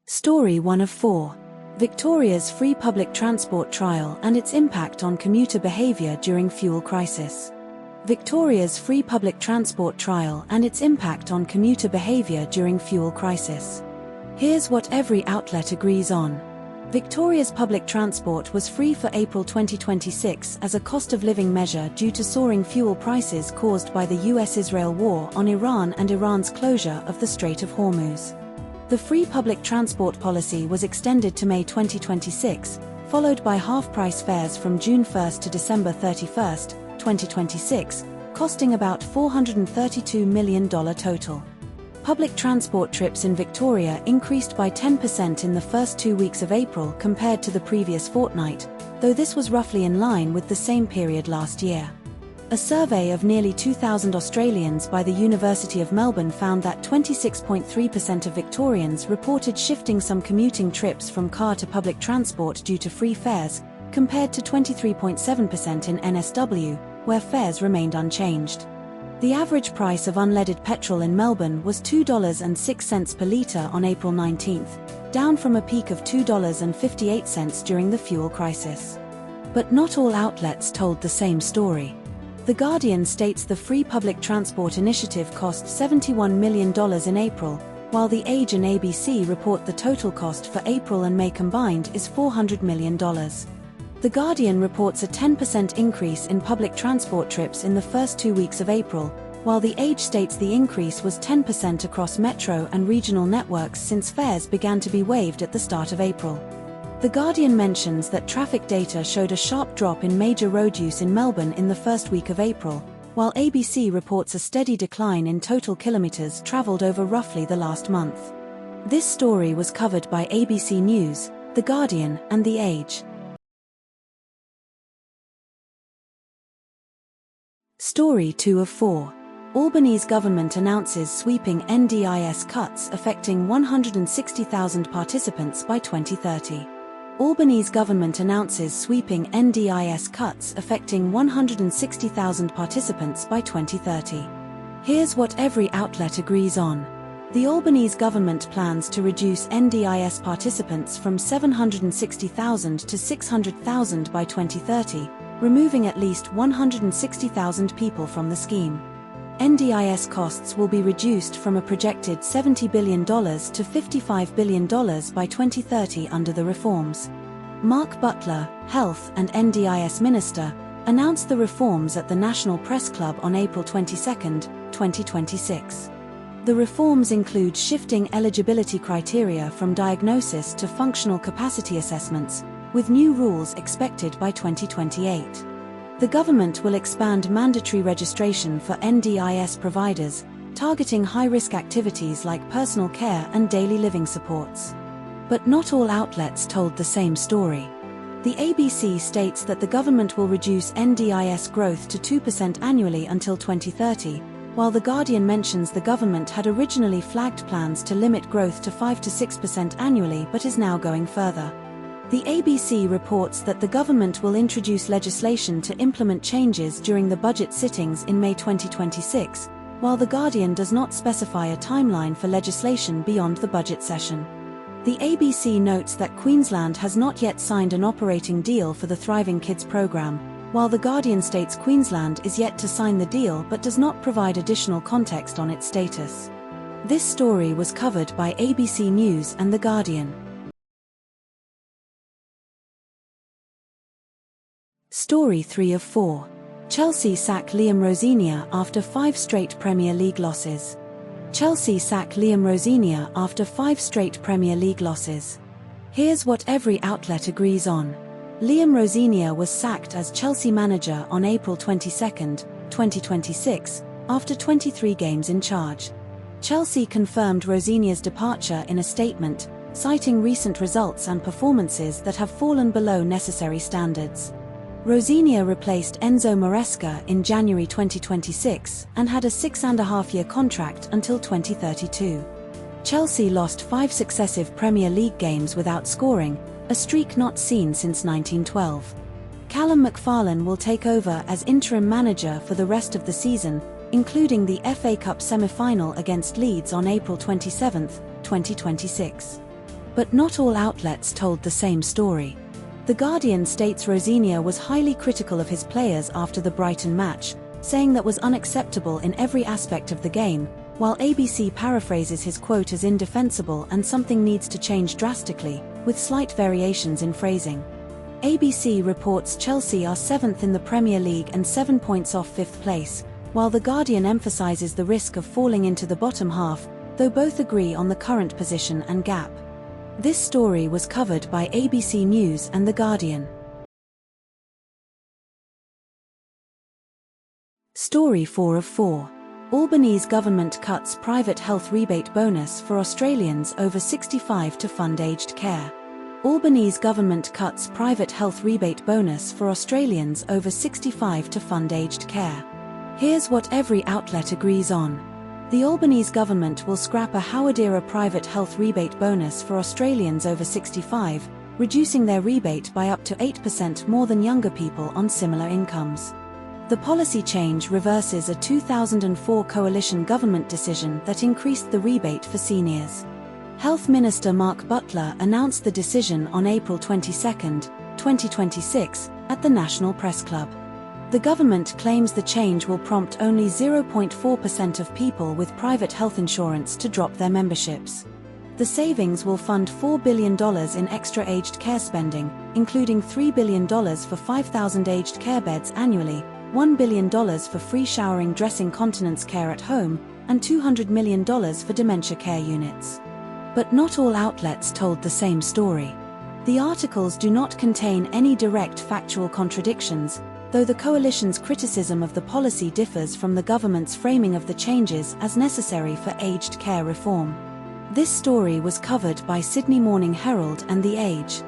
Story 1 of 4. Victoria's free public transport trial and its impact on commuter behaviour during fuel crisis. Victoria's free public transport trial and its impact on commuter behaviour during fuel crisis. Here's what every outlet agrees on. Victoria's public transport was free for April 2026 as a cost-of-living measure due to soaring fuel prices caused by the US-Israel war on Iran and Iran's closure of the Strait of Hormuz. The free public transport policy was extended to May 2026, followed by half-price fares from June 1 to December 31, 2026, costing about $432 million total. Public transport trips in Victoria increased by 10% in the first 2 weeks of April compared to the previous fortnight, though this was roughly in line with the same period last year. A survey of nearly 2,000 Australians by the University of Melbourne found that 26.3% of Victorians reported shifting some commuting trips from car to public transport due to free fares, compared to 23.7% in NSW, where fares remained unchanged. The average price of unleaded petrol in Melbourne was $2.06 per litre on April 19, down from a peak of $2.58 during the fuel crisis. But not all outlets told the same story. The Guardian states the Free Public Transport Initiative cost $71 million in April, while The Age and ABC report the total cost for April and May combined is $400 million. The Guardian reports a 10% increase in public transport trips in the first 2 weeks of April, while The Age states the increase was 10% across metro and regional networks since fares began to be waived at the start of April. The Guardian mentions that traffic data showed a sharp drop in major road use in Melbourne in the first week of April, while ABC reports a steady decline in total kilometres travelled over roughly the last month. This story was covered by ABC News, The Guardian, and The Age. Story 2 of 4. Albanese government announces sweeping NDIS cuts affecting 160,000 participants by 2030. Albanese government announces sweeping NDIS cuts affecting 160,000 participants by 2030. Here's what every outlet agrees on. The Albanese government plans to reduce NDIS participants from 760,000 to 600,000 by 2030, removing at least 160,000 people from the scheme. NDIS costs will be reduced from a projected $70 billion to $55 billion by 2030 under the reforms. Mark Butler, Health and NDIS Minister, announced the reforms at the National Press Club on April 22, 2026. The reforms include shifting eligibility criteria from diagnosis to functional capacity assessments, with new rules expected by 2028. The government will expand mandatory registration for NDIS providers, targeting high-risk activities like personal care and daily living supports. But not all outlets told the same story. The ABC states that the government will reduce NDIS growth to 2% annually until 2030, while The Guardian mentions the government had originally flagged plans to limit growth to 5 to 6% annually but is now going further. The ABC reports that the government will introduce legislation to implement changes during the budget sittings in May 2026, while The Guardian does not specify a timeline for legislation beyond the budget session. The ABC notes that Queensland has not yet signed an operating deal for the Thriving Kids programme, while The Guardian states Queensland is yet to sign the deal but does not provide additional context on its status. This story was covered by ABC News and The Guardian. Story 3 of 4. Chelsea sack Liam Rosenior after 5 straight Premier League losses. Chelsea sack Liam Rosenior after 5 straight Premier League losses. Here's what every outlet agrees on. Liam Rosenior was sacked as Chelsea manager on April 22, 2026, after 23 games in charge. Chelsea confirmed Rosenior's departure in a statement, citing recent results and performances that have fallen below necessary standards. Rosenior replaced Enzo Maresca in January 2026 and had a 6.5-year contract until 2032. Chelsea lost 5 successive Premier League games without scoring, a streak not seen since 1912. Callum McFarlane will take over as interim manager for the rest of the season, including the FA Cup semi-final against Leeds on April 27, 2026. But not all outlets told the same story. The Guardian states Rosenior was highly critical of his players after the Brighton match, saying that was unacceptable in every aspect of the game, while ABC paraphrases his quote as indefensible and something needs to change drastically, with slight variations in phrasing. ABC reports Chelsea are 7th in the Premier League and 7 points off 5th place, while The Guardian emphasises the risk of falling into the bottom half, though both agree on the current position and gap. This story was covered by ABC News and The Guardian. Story 4 of 4. Albanese government cuts private health rebate bonus for Australians over 65 to fund aged care. Albanese government cuts private health rebate bonus for Australians over 65 to fund aged care. Here's what every outlet agrees on. The Albanese government will scrap a Howard-era private health rebate bonus for Australians over 65, reducing their rebate by up to 8% more than younger people on similar incomes. The policy change reverses a 2004 coalition government decision that increased the rebate for seniors. Health Minister Mark Butler announced the decision on April 22, 2026, at the National Press Club. The government claims the change will prompt only 0.4% of people with private health insurance to drop their memberships. The savings will fund $4 billion in extra aged care spending, including $3 billion for 5,000 aged care beds annually, $1 billion for free showering, dressing, continence care at home, and $200 million for dementia care units. But not all outlets told the same story. The articles do not contain any direct factual contradictions, though the coalition's criticism of the policy differs from the government's framing of the changes as necessary for aged care reform. This story was covered by Sydney Morning Herald and The Age.